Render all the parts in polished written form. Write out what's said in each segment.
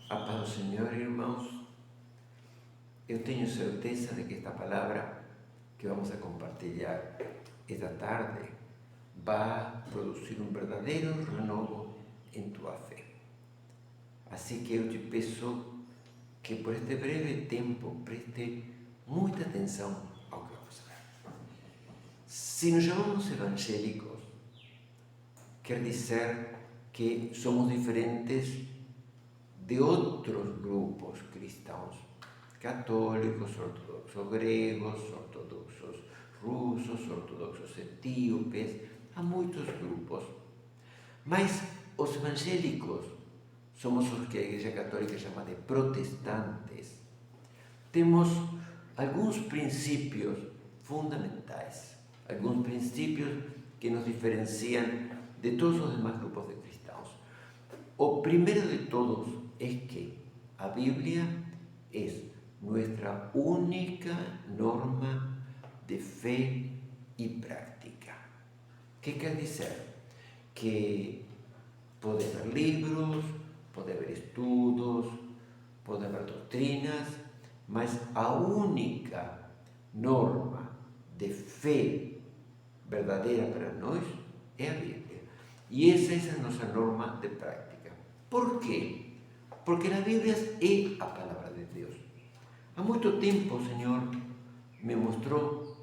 A paz do Senhor, irmãos, eu tenho certeza de que esta palavra que vamos a compartilhar esta tarde vai produzir um verdadeiro renovo em tua fé. Assim que eu te peço que por este breve tempo preste muita atenção ao que vamos ver. Se nos chamamos evangélicos, quer dizer que somos diferentes de outros grupos cristãos, católicos, ortodoxos gregos, ortodoxos russos, ortodoxos etíopes, há muitos grupos. Mas os evangélicos somos os que a Igreja Católica chama de protestantes. Temos alguns princípios fundamentais, alguns princípios que nos diferenciam de todos os demais grupos de cristãos. O primeiro de todos é que a Bíblia é nuestra única norma de fé e prática. ¿Qué quer dizer? Que pode haver livros, pode haver estudos, pode haver doutrinas, mas a única norma de fé verdadeira para nós é a Bíblia. E essa é a nossa norma de prática. Por quê? Porque a Bíblia é a palavra de Deus. Há muito tempo o Senhor me mostrou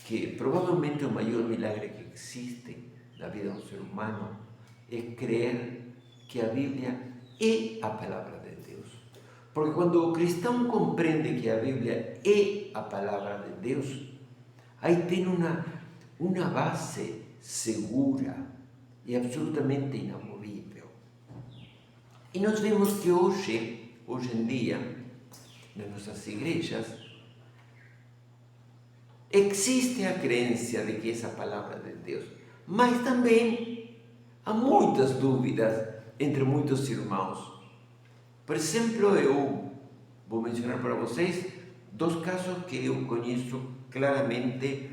que provavelmente o maior milagre que existe na vida do ser humano é crer que a Bíblia é a palavra de Deus. Porque quando o cristão compreende que a Bíblia é a palavra de Deus, aí tem uma base segura e absolutamente inamovível. E nós vemos que hoje em dia, nas nossas igrejas, existe a crença de que essa palavra de Deus, mas também há muitas dúvidas entre muitos irmãos. Por exemplo, eu vou mencionar para vocês dois casos que eu conheço claramente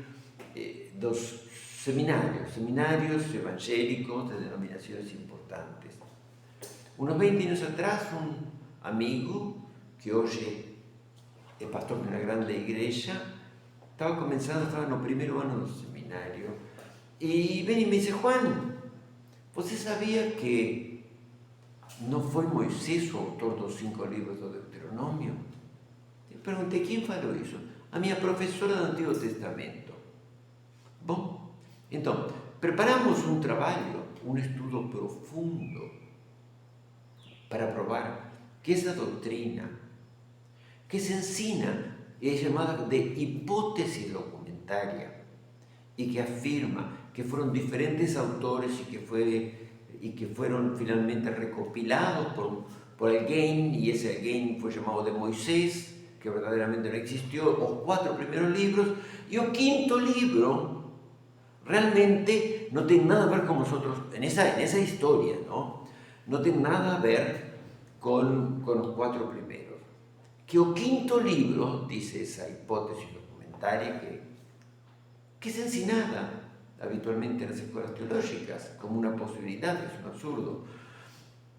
dos seminários evangélicos de denominações importantes. Uns 20 anos atrás, um amigo, que hoje é pastor de uma grande igreja, estava no primeiro ano do seminário, e vem e me disse: Juan, você sabia que não foi Moisés o autor dos 5 livros do Deuteronômio? Eu perguntei: quem falou isso? A minha professora do Antigo Testamento. Bom, então, preparamos um trabalho, um estudo profundo, para provar que essa doutrina que se ensina é chamada de hipótese documentária e que afirma que foram diferentes autores e que foram finalmente recopilados por alguém, e esse alguém foi chamado de Moisés, que verdadeiramente não existiu, os 4 primeiros livros, e o 5º livro realmente não tem nada a ver com nosotros, nessa história, não tem nada a ver com os 4 primeiros. Que o 5º livro, diz essa hipótese documentária, que é ensinada habitualmente nas escolas teológicas como uma possibilidade, é um absurdo,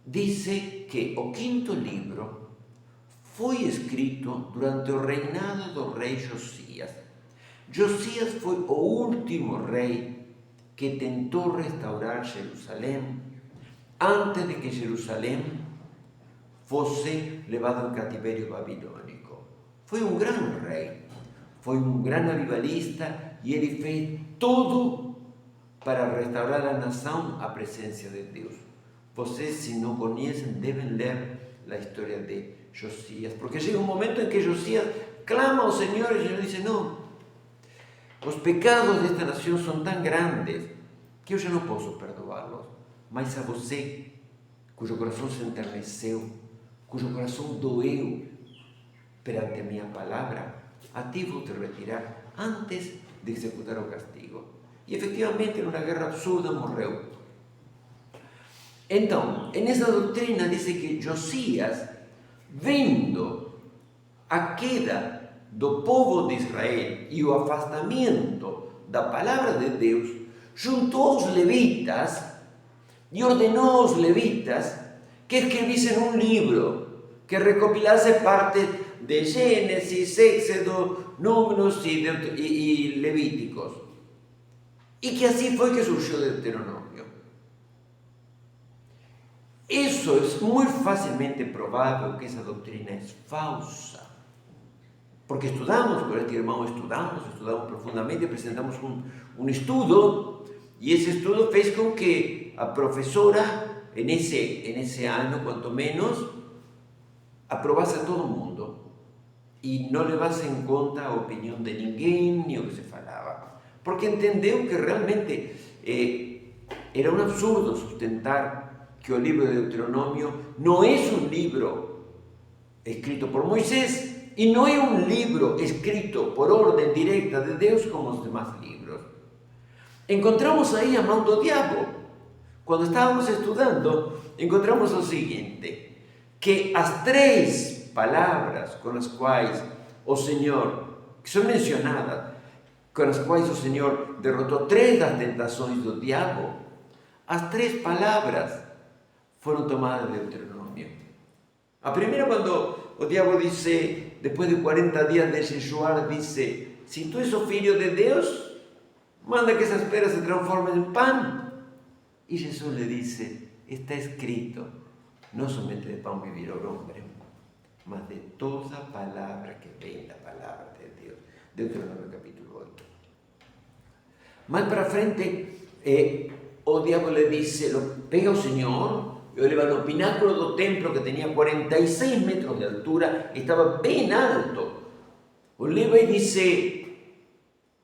diz que o 5º livro foi escrito durante o reinado do rei Josias. Josias foi o último rei que tentou restaurar Jerusalém antes de que Jerusalém fosse levado em cativerio babilônico. Foi um grande rei, foi um grande avivalista, e ele fez tudo para restaurar a nação à presença de Deus. Vocês, se não conhecem, devem ler a história de Josias, porque chega um momento em que Josias clama ao Senhor, e o Senhor diz: não, os pecados desta nação são tão grandes que eu já não posso perdoá-los, mas a você, cujo coração se enterneceu, cujo coração doeu perante a minha palavra, a ti vou te retirar antes de executar o castigo. E efetivamente, numa guerra absurda, morreu. Então, nessa doutrina diz que Josias, vendo a queda do povo de Israel e o afastamento da palavra de Deus, juntou os levitas e ordenou aos levitas que escrevissem um livro que recopilase parte de Génesis, Éxodo, Números y Levíticos. Y que así fue que surgió Deuteronomio. Eso es muy fácilmente probado que esa doctrina es falsa. Porque estudamos, con este hermano estudamos profundamente, presentamos un estudo, y ese estudo fez con que a profesora, en ese año, cuanto menos, aprobase a todo mundo e não levasse em conta a opinião de ninguém, nem o que se falava. Porque entendeu que realmente era um absurdo sustentar que o livro de Deuteronômio não é um livro escrito por Moisés e não é um livro escrito por ordem direta de Deus como os demais livros. Encontramos aí a mão do diabo. Quando estávamos estudando, encontramos o seguinte, que as três palavras com as quais o Senhor, que são mencionadas, com as quais o Senhor derrotou três das tentações do diabo, as três palavras foram tomadas de Deuteronômio. A primeira, quando o diabo disse, depois de 40 dias de jejuar, disse, se tu és o filho de Deus, manda que essas pedras se transformem em pão. E Jesus lhe disse, está escrito, no solamente de pan vivirá el hombre, mas de toda palabra que venga, palabra de Dios. Deuteronomio capítulo 8. Más para frente, o diablo le dice, pega al Señor, lo lleva al pináculo del templo que tenía 46 metros de altura, estaba bien alto. Lo lleva y dice,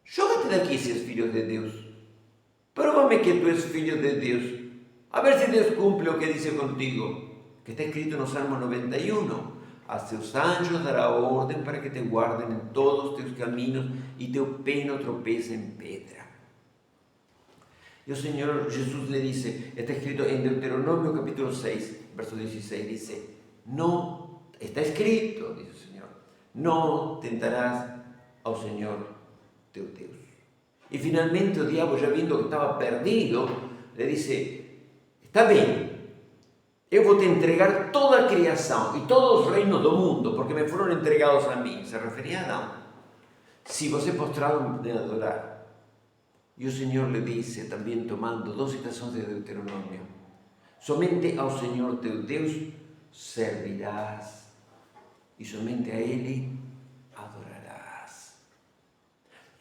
jógate de aquí si es hijo de Dios. Pruébame que tú eres hijo de Dios. A ver si Dios cumple lo que dice contigo. Que está escrito en los Salmos 91, a seus anjos dará orden para que te guarden en todos tus caminos y teu pé no tropece en piedra. Y el Señor Jesús le dice, está escrito en Deuteronomio capítulo 6, verso 16, dice, no, está escrito, dice el Señor, no tentarás al Señor teu Dios. Y finalmente el diablo, ya viendo que estaba perdido, le dice, está bien, eu vou te entregar toda a criação e todos os reinos do mundo, porque me foram entregados a mim. Se referia a Adão. Se você postrado me adorar. E o Senhor lhe disse, também tomando 2 citações de Deuteronômio, somente ao Senhor teu Deus servirás e somente a Ele adorarás.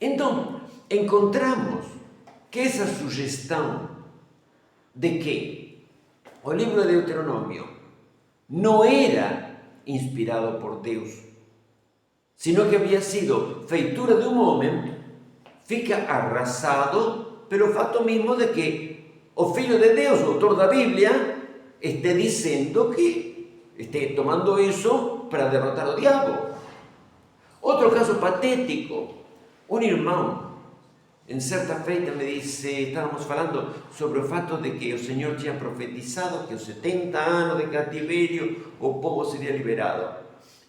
Então, encontramos que essa sugestão de que o libro de Deuteronomio no era inspirado por Deus, sino que había sido feitura de un hombre, fica arrasado pelo fato mismo de que o Filho de Deus, o autor da Biblia, esté diciendo que esté tomando eso para derrotar al diablo. Otro caso patético, un irmão, em certa feita me disse, estávamos falando sobre o fato de que o Senhor tinha profetizado que aos 70 anos de cativerio o povo seria liberado.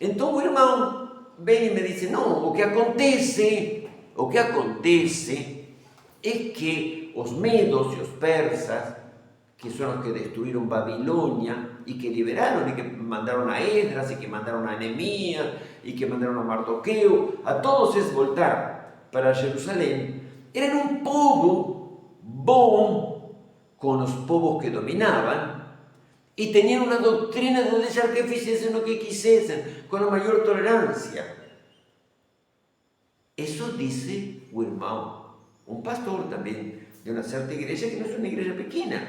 Então o irmão vem e me disse, não, o que acontece é que os medos e os persas, que são os que destruíram Babilônia e que liberaram e que mandaram a Esdras e que mandaram a Neemias e que mandaram a Mardoqueu, a todos eles voltar para Jerusalém, eran un povo bom con los povos que dominaban y tenían una doctrina de dejar que hiciesen lo que quisiesen con la mayor tolerancia. Eso dice un irmão, un pastor también de una cierta iglesia que no es una iglesia pequeña.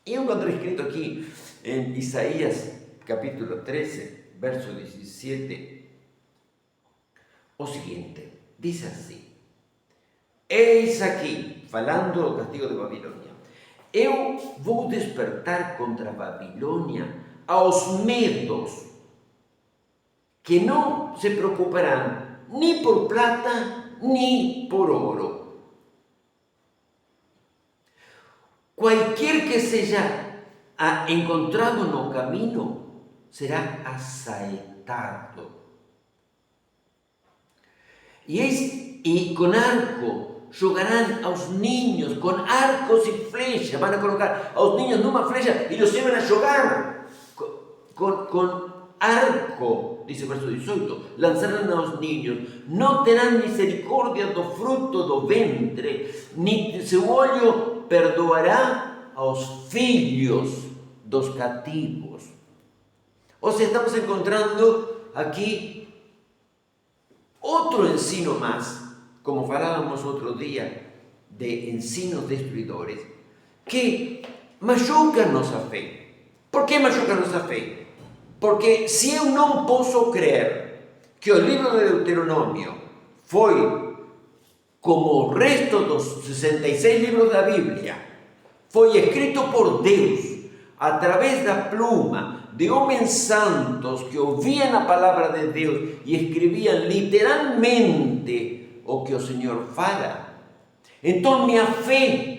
Y yo encontré escrito aquí en Isaías capítulo 13, verso 17, o siguiente, dice así, eis aqui, falando do castigo de Babilônia, eu vou despertar contra Babilônia aos medos que não se preocuparão nem por plata, nem por ouro. Qualquer que seja encontrado no caminho será assaetado. E com arco jogarán aos niños con arcos y flechas, van a colocar a los niños numa flecha y los llevan a jugar con arco, dice el verso 18, lanzarán aos niños, non terán misericordia do fruto do ventre, ni seu olho perdoará aos filhos dos cativos. O sea, estamos encontrando aquí otro ensino más, como falábamos otro día, de ensinos destruidores, que machucan nossa fé. Por que machucan nossa fé? Porque se eu não posso crer que o livro de Deuteronômio foi, como o resto dos 66 livros da Bíblia, foi escrito por Deus, através da pluma de homens santos que ouviam a palavra de Deus e escreviam literalmente o que o Senhor fala, então minha fé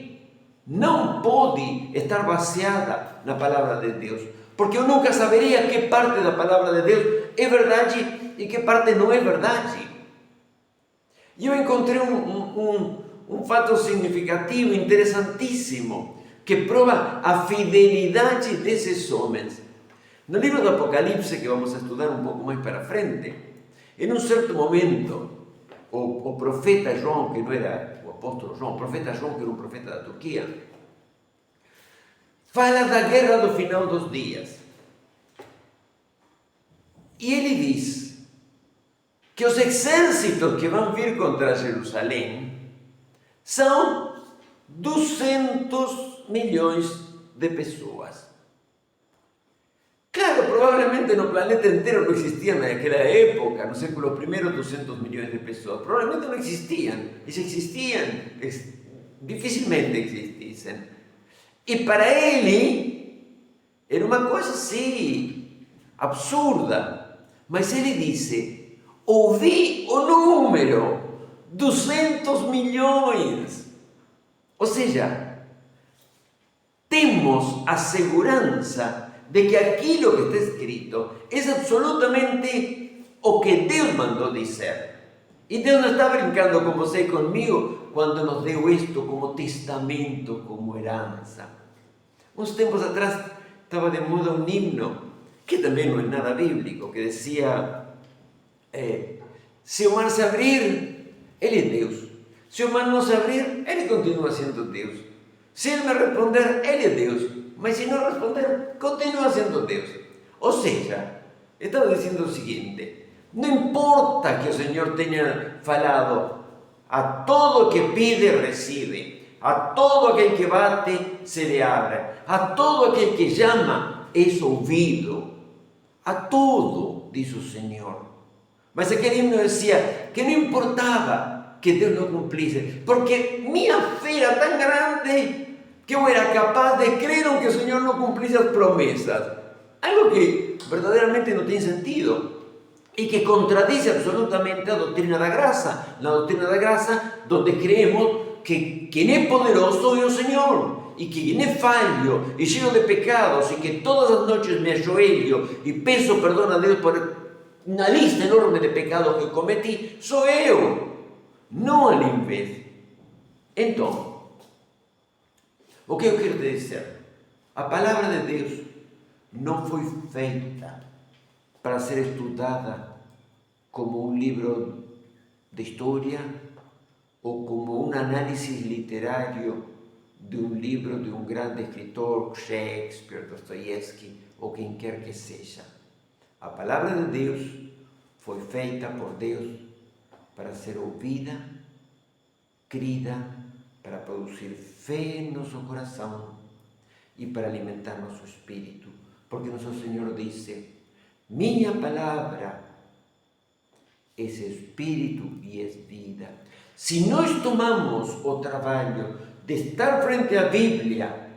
não pode estar baseada na palavra de Deus, porque eu nunca saberia que parte da palavra de Deus é verdade e que parte não é verdade. E eu encontrei um fato significativo, interessantíssimo, que prova a fidelidade desses homens. No livro do Apocalipse, que vamos a estudar um pouco mais para frente, em um certo momento, o profeta João, que não era o apóstolo João, o profeta João, que era um profeta da Turquia, fala da guerra do final dos dias. E ele diz que os exércitos que vão vir contra Jerusalém são 200 milhões de pessoas. Claro, provavelmente no planeta inteiro não existiam naquela época, no século I, 200 milhões de pessoas. Provavelmente não existiam. E se existiam, dificilmente existissem. E para ele, era uma coisa assim, absurda. Mas ele disse, ouvi o número, 200 milhões. Ou seja, temos a segurança de que aquilo que está escrito é absolutamente o que Deus mandou dizer. E Deus não está brincando com você e comigo quando nos deu isto como testamento, como herança. Uns tempos atrás estava de moda um himno, que também não é nada bíblico, que dizia, se o mar se abrir, Ele é Deus. Se o mar não se abrir, Ele continua sendo Deus. Se Ele me responder, Ele é Deus. Mas se não responder, continua sendo Deus. Ou seja, estava dizendo o seguinte, não importa que o Senhor tenha falado, a todo que pide, recibe, a todo aquele que bate, se lhe abre, a todo aquele que chama, és ouvido, a todo, diz o Senhor. Mas aquele himno dizia que não importava que Deus não cumprisse, porque minha fé era tão grande que eu era capaz de crer que o Senhor não cumprisse as promessas. Algo que verdadeiramente não tem sentido e que contradiz absolutamente a doutrina da graça. Na doutrina da graça, onde creemos que quem é poderoso é o Senhor e que quem é falho e cheio de pecados e que todas as noites me ajoelho e peço perdão a Deus por uma lista enorme de pecados que cometi, sou eu, não al invés. Então, o que eu quero dizer? A palavra de Deus não foi feita para ser estudada como um livro de história ou como um análise literário de um livro de um grande escritor, Shakespeare, Dostoiévski ou quem quer que seja. A palavra de Deus foi feita por Deus para ser ouvida, crida, para produzir fé em nosso coração e para alimentar nosso espírito. Porque nosso Senhor disse, minha palavra é espírito e é vida. Se nós tomamos o trabalho de estar frente à Bíblia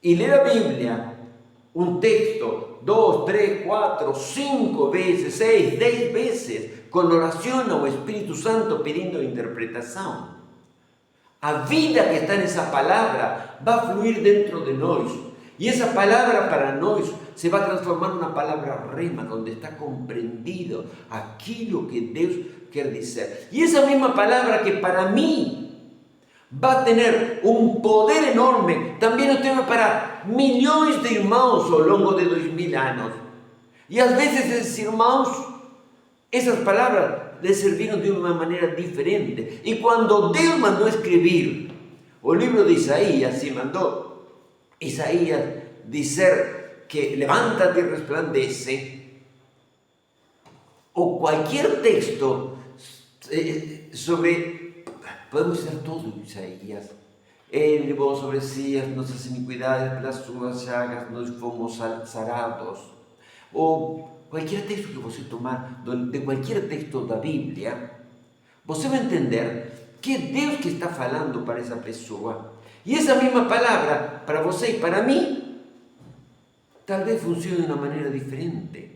e ler a Bíblia, um texto, 2, 3, 4, 5 vezes, 6, 10 vezes, com oração ao Espírito Santo pedindo interpretação, a vida que está nessa palavra vai fluir dentro de nós. E essa palavra para nós se vai transformar numa palavra rema, onde está compreendido aquilo que Deus quer dizer. E essa mesma palavra que para mim vai ter um poder enorme, também o tem para milhões de irmãos ao longo de 2000 anos. E às vezes esses irmãos, essas palavras lhes serviram de uma maneira diferente. E quando Deus mandou escrever o livro de Isaías, se mandou Isaías dizer que levanta-te e resplandece, ou qualquer texto sobre, podemos dizer todo Isaías, ele levou sobre si as nossas iniquidades, pelas suas chagas nós fomos sarados, ou qualquer texto que você tomar, de qualquer texto da Bíblia, você vai entender que é Deus que está falando para essa pessoa. E essa mesma palavra, para você e para mim, talvez funcione de uma maneira diferente.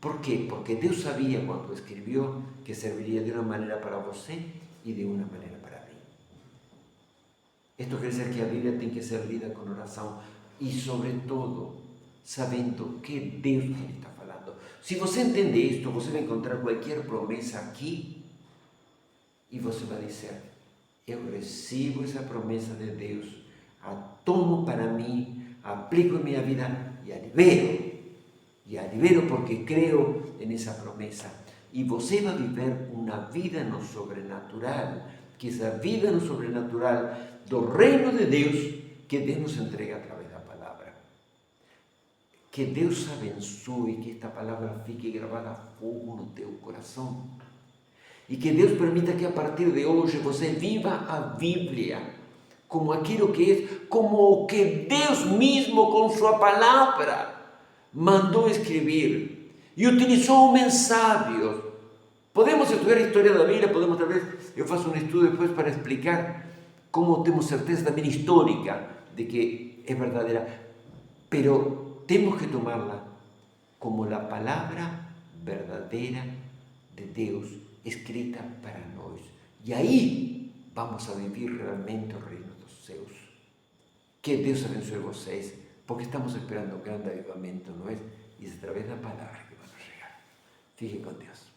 Por quê? Porque Deus sabia quando escreveu que serviria de uma maneira para você e de uma maneira para mim. Isto quer dizer que a Bíblia tem que ser lida com oração e, sobretudo, sabendo que é Deus que lhe está falando. Se você entender isto, você vai encontrar qualquer promessa aqui e você vai dizer: eu recebo essa promessa de Deus, a tomo para mim, aplico em minha vida e a libero. E a libero porque creio nessa promessa. E você vai viver uma vida no sobrenatural, que essa vida no sobrenatural do reino de Deus, que Deus nos entrega através da palavra. Que Deus abençoe, que esta palavra fique gravada a fogo no teu coração. E que Deus permita que a partir de hoje você viva a Bíblia como aquilo que é, como o que Deus mesmo com sua palavra mandou escrever e utilizou homens sábios. Podemos estudar a história da Bíblia, podemos talvez, eu faço um estudo depois para explicar como temos certeza também histórica de que é verdadeira, pero temos que tomá-la como a palavra verdadeira de Deus escrita para nós. E aí vamos a viver realmente o reino dos céus. Que Deus abençoe vocês, porque estamos esperando um grande avivamento, não é? E é através da palavra que vamos chegar. Fiquem com Deus.